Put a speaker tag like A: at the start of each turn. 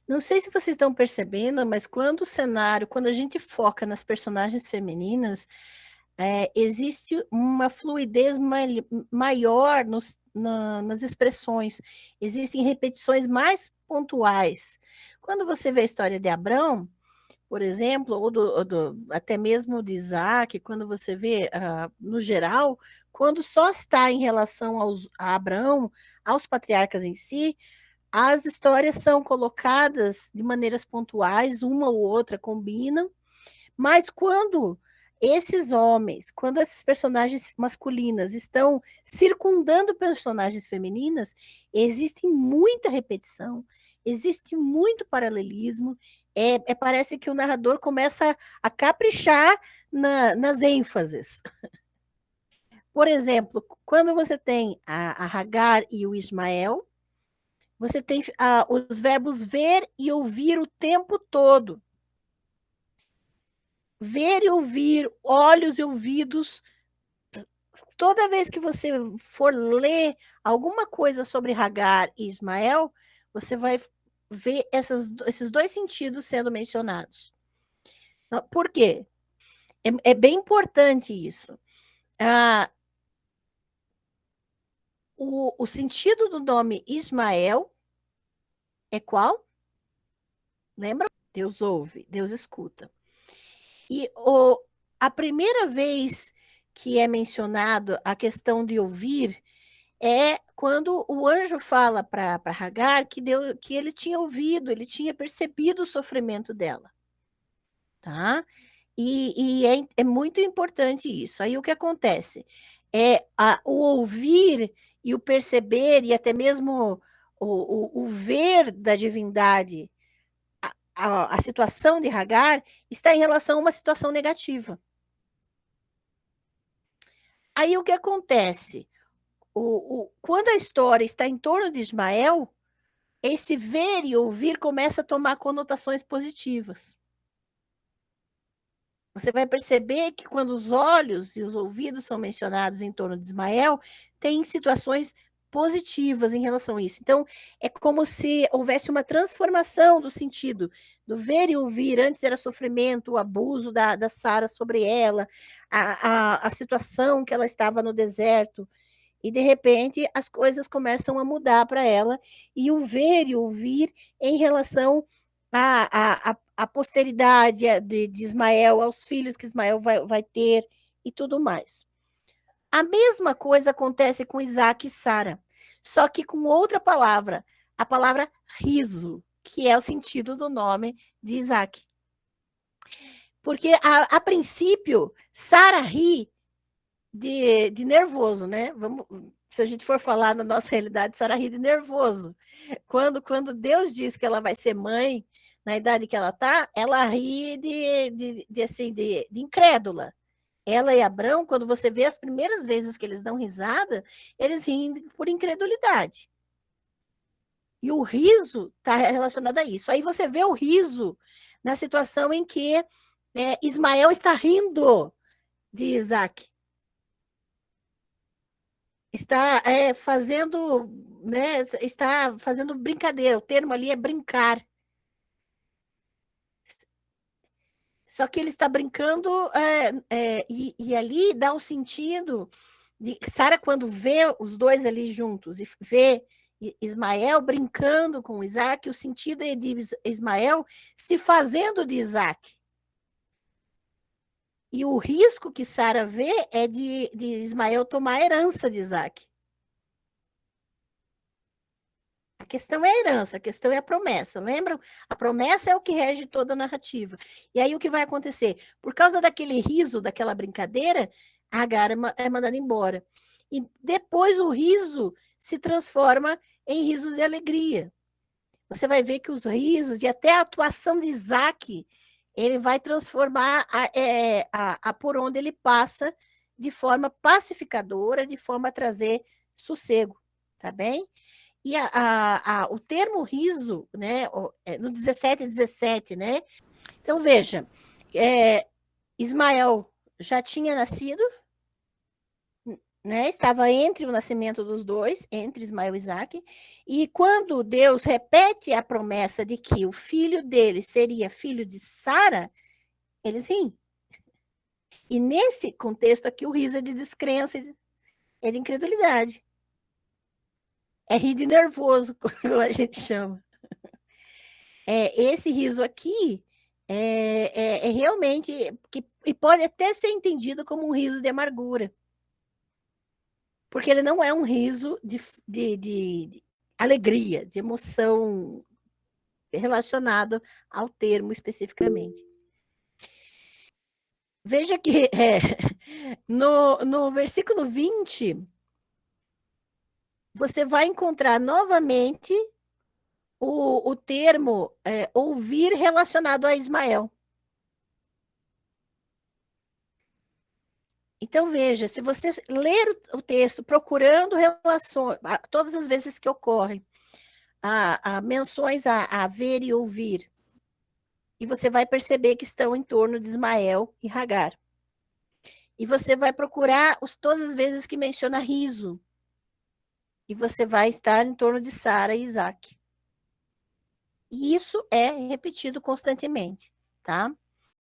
A: Não sei se vocês estão percebendo, mas quando a gente foca nas personagens femininas, existe uma fluidez maior nas expressões, existem repetições mais pontuais. Quando você vê a história de Abrão, por exemplo, até mesmo de Isaac, quando você vê, no geral, quando só está em relação a Abraão, aos patriarcas em si, as histórias são colocadas de maneiras pontuais, uma ou outra combinam, mas quando esses personagens masculinas estão circundando personagens femininas, existe muita repetição, existe muito paralelismo, parece que o narrador começa a caprichar nas ênfases. Por exemplo, quando você tem a Hagar e o Ismael, você tem os verbos ver e ouvir o tempo todo. Ver e ouvir, olhos e ouvidos. Toda vez que você for ler alguma coisa sobre Hagar e Ismael, você vai ver esses dois sentidos sendo mencionados. Por quê? É bem importante isso. O sentido do nome Ismael é qual? Lembra? Deus ouve, Deus escuta. E a primeira vez que é mencionado a questão de ouvir é quando o anjo fala para Hagar que ele tinha ouvido, ele tinha percebido o sofrimento dela. Tá? É muito importante isso. Aí o que acontece? O ouvir e o perceber, e até mesmo o ver da divindade, a situação de Hagar está em relação a uma situação negativa. Aí o que acontece? Quando a história está em torno de Ismael, esse ver e ouvir começa a tomar conotações positivas. Você vai perceber que quando os olhos e os ouvidos são mencionados em torno de Ismael, tem situações positivas em relação a isso. Então, é como se houvesse uma transformação do sentido do ver e ouvir. Antes era sofrimento, o abuso da Sara sobre ela, a situação que ela estava no deserto. E, de repente, as coisas começam a mudar para ela, e o ver e ouvir em relação à posteridade de Ismael, aos filhos que Ismael vai ter e tudo mais. A mesma coisa acontece com Isaac e Sara, só que com outra palavra, a palavra riso, que é o sentido do nome de Isaac. Porque, a princípio, Sara ri de nervoso, né? Se a gente for falar na nossa realidade, Sara ri de nervoso. Quando Deus diz que ela vai ser mãe, na idade que ela está, ela ri de incrédula. Ela e Abrão, quando você vê as primeiras vezes que eles dão risada, eles riem por incredulidade. E o riso está relacionado a isso. Aí você vê o riso na situação em que Ismael está rindo de Isaac. Está fazendo, né, está fazendo brincadeira, o termo ali é brincar. Só que ele está brincando, e ali dá o sentido de Sara, quando vê os dois ali juntos e vê Ismael brincando com Isaac, o sentido é de Ismael se fazendo de Isaac. E o risco que Sara vê é de Ismael tomar a herança de Isaac. A questão é a herança, a questão é a promessa, lembram? A promessa é o que rege toda a narrativa. E aí o que vai acontecer? Por causa daquele riso, daquela brincadeira, a Agar é mandada embora. E depois o riso se transforma em risos de alegria. Você vai ver que os risos e até a atuação de Isaac, ele vai transformar por onde ele passa de forma pacificadora, de forma a trazer sossego, tá bem? E o termo riso, né, no 17, né? Então, veja, Ismael já tinha nascido, né? Estava entre o nascimento dos dois, entre Ismael e Isaac, e quando Deus repete a promessa de que o filho dele seria filho de Sara, eles riem. E nesse contexto aqui, o riso é de descrença, é de incredulidade. É rir de nervoso, como a gente chama. Esse riso aqui é realmente, e pode até ser entendido como um riso de amargura. Porque ele não é um riso de alegria, de emoção relacionado ao termo especificamente. Veja que no versículo 20, você vai encontrar novamente o termo ouvir relacionado a Ismael. Então, veja, se você ler o texto procurando relações, todas as vezes que ocorrem menções a ver e ouvir, e você vai perceber que estão em torno de Ismael e Hagar. E você vai procurar todas as vezes que menciona riso, e você vai estar em torno de Sara e Isaac. E isso é repetido constantemente, tá?